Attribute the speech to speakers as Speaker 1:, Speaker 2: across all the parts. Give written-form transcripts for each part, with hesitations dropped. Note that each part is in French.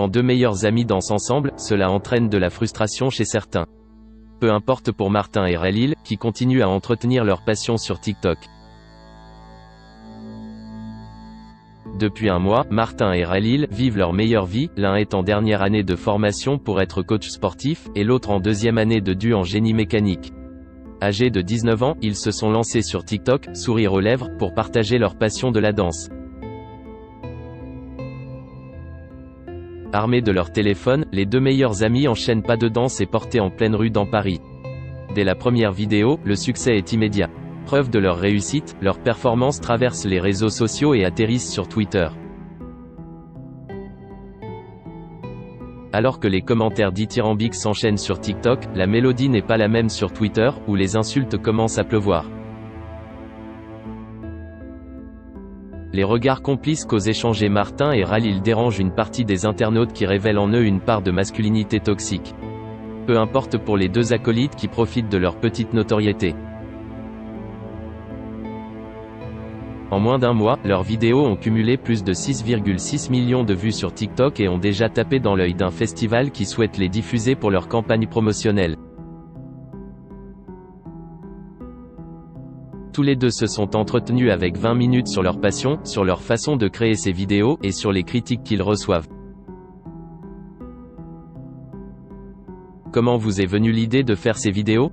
Speaker 1: Quand deux meilleurs amis dansent ensemble, cela entraîne de la frustration chez certains. Peu importe pour Martin et Relil, qui continuent à entretenir leur passion sur TikTok. Depuis un mois, Martin et Relil vivent leur meilleure vie, l'un est en dernière année de formation pour être coach sportif, et l'autre en deuxième année de DU en génie mécanique. Âgés de 19 ans, ils se sont lancés sur TikTok, sourire aux lèvres, pour partager leur passion de la danse. Armés de leur téléphone, les deux meilleurs amis enchaînent pas de danse et portés en pleine rue dans Paris. Dès la première vidéo, le succès est immédiat. Preuve de leur réussite, leurs performances traversent les réseaux sociaux et atterrissent sur Twitter. Alors que les commentaires dithyrambiques s'enchaînent sur TikTok, la mélodie n'est pas la même sur Twitter, où les insultes commencent à pleuvoir. Les regards complices qu'osent échanger Martin et Relil dérangent une partie des internautes qui révèlent en eux une part de masculinité toxique. Peu importe pour les deux acolytes qui profitent de leur petite notoriété. En moins d'un mois, leurs vidéos ont cumulé plus de 6,6 millions de vues sur TikTok et ont déjà tapé dans l'œil d'un festival qui souhaite les diffuser pour leur campagne promotionnelle. Tous les deux se sont entretenus avec 20 minutes sur leur passion, sur leur façon de créer ces vidéos, et sur les critiques qu'ils reçoivent. Comment vous est venue l'idée de faire ces vidéos?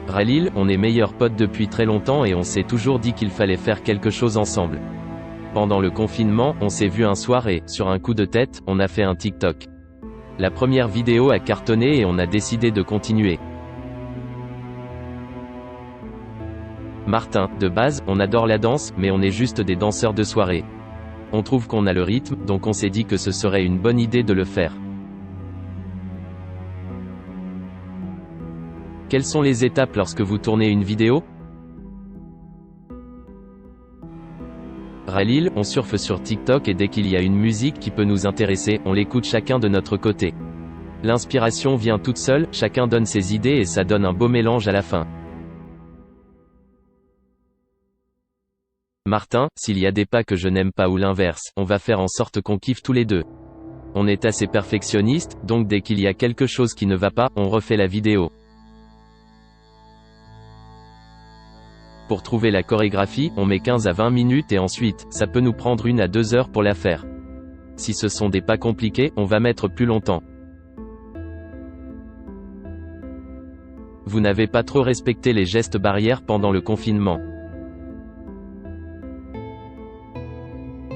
Speaker 1: Relil, on est meilleurs potes depuis très longtemps et on s'est toujours dit qu'il fallait faire quelque chose ensemble. Pendant le confinement, on s'est vu un soir et, sur un coup de tête, on a fait un TikTok. La première vidéo a cartonné et on a décidé de continuer. Martin, de base, on adore la danse, mais on est juste des danseurs de soirée. On trouve qu'on a le rythme, donc on s'est dit que ce serait une bonne idée de le faire. Quelles sont les étapes lorsque vous tournez une vidéo? Relil, on surfe sur TikTok et dès qu'il y a une musique qui peut nous intéresser, on l'écoute chacun de notre côté. L'inspiration vient toute seule, chacun donne ses idées et ça donne un beau mélange à la fin. Martin, s'il y a des pas que je n'aime pas ou l'inverse, on va faire en sorte qu'on kiffe tous les deux. On est assez perfectionniste, donc dès qu'il y a quelque chose qui ne va pas, on refait la vidéo. Pour trouver la chorégraphie, on met 15 à 20 minutes et ensuite, ça peut nous prendre 1 à 2 heures pour la faire. Si ce sont des pas compliqués, on va mettre plus longtemps. Vous n'avez pas trop respecté les gestes barrières pendant le confinement.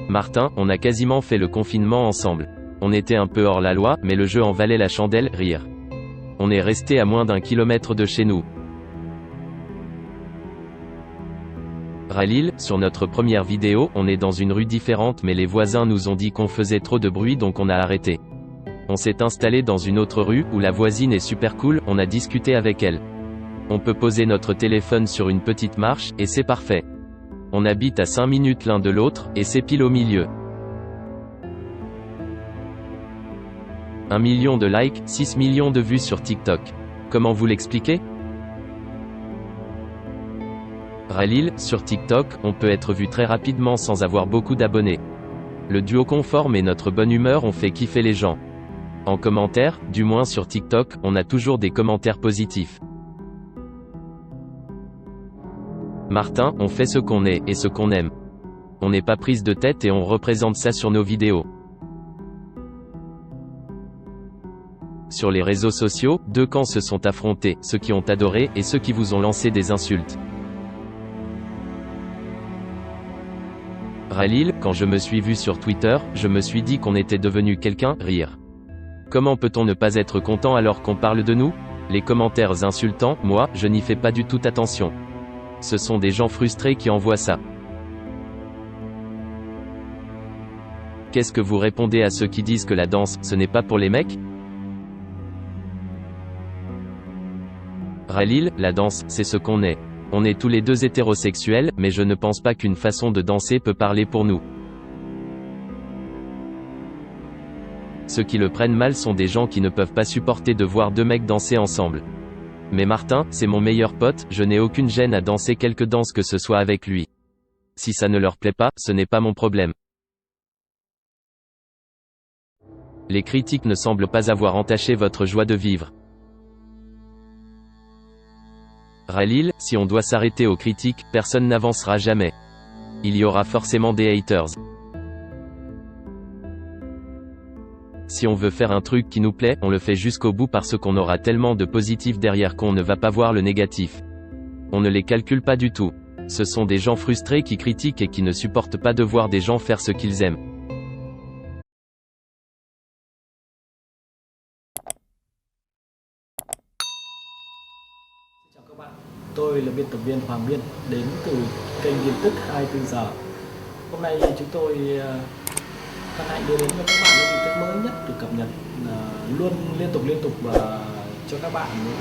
Speaker 1: Martin, on a quasiment fait le confinement ensemble. On était un peu hors la loi, mais le jeu en valait la chandelle, rire. On est resté à moins d'1 kilomètre de chez nous. Relil, sur notre première vidéo, on est dans une rue différente mais les voisins nous ont dit qu'on faisait trop de bruit donc on a arrêté. On s'est installé dans une autre rue, où la voisine est super cool, on a discuté avec elle. On peut poser notre téléphone sur une petite marche, et c'est parfait. On habite à 5 minutes l'un de l'autre, et c'est pile au milieu. 1 million de likes, 6 millions de vues sur TikTok. Comment vous l'expliquez? Relil, sur TikTok, on peut être vu très rapidement sans avoir beaucoup d'abonnés. Le duo conforme et notre bonne humeur ont fait kiffer les gens. En commentaire, du moins sur TikTok, on a toujours des commentaires positifs. Martin, on fait ce qu'on est, et ce qu'on aime. On n'est pas prise de tête et on représente ça sur nos vidéos. Sur les réseaux sociaux, deux camps se sont affrontés, ceux qui ont adoré, et ceux qui vous ont lancé des insultes. Relil, quand je me suis vu sur Twitter, je me suis dit qu'on était devenu quelqu'un, rire. Comment peut-on ne pas être content alors qu'on parle de nous? Les commentaires insultants, moi, je n'y fais pas du tout attention. Ce sont des gens frustrés qui envoient ça. Qu'est-ce que vous répondez à ceux qui disent que la danse, ce n'est pas pour les mecs? Relil, la danse, c'est ce qu'on est. On est tous les deux hétérosexuels, mais je ne pense pas qu'une façon de danser peut parler pour nous. Ceux qui le prennent mal sont des gens qui ne peuvent pas supporter de voir deux mecs danser ensemble. Mais Martin, c'est mon meilleur pote, je n'ai aucune gêne à danser quelque danse que ce soit avec lui. Si ça ne leur plaît pas, ce n'est pas mon problème. Les critiques ne semblent pas avoir entaché votre joie de vivre. Khalil, si on doit s'arrêter aux critiques, personne n'avancera jamais. Il y aura forcément des haters. Si on veut faire un truc qui nous plaît, on le fait jusqu'au bout parce qu'on aura tellement de positifs derrière qu'on ne va pas voir le négatif. On ne les calcule pas du tout. Ce sont des gens frustrés qui critiquent et qui ne supportent pas de voir des gens faire ce qu'ils aiment.
Speaker 2: Chào các bạn, tôi là biên tập viên Hoàng Biên đến từ kênh tin tức 24 giờ. Hôm nay chúng tôi hân hạnh đưa đến cho các bạn những tin tức mới nhất được cập nhật luôn liên tục và cho các bạn những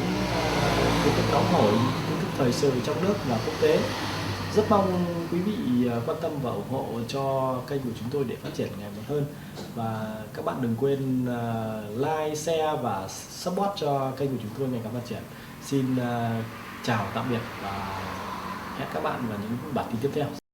Speaker 2: tin tức nóng hổi, tin tức thời sự trong nước và quốc tế. Rất mong quý vị quan tâm và ủng hộ cho kênh của chúng tôi để phát triển ngày một hơn. Và các bạn đừng quên like, share và support cho kênh của chúng tôi ngày càng phát triển. Xin chào tạm biệt và hẹn các bạn vào những bản tin tiếp theo.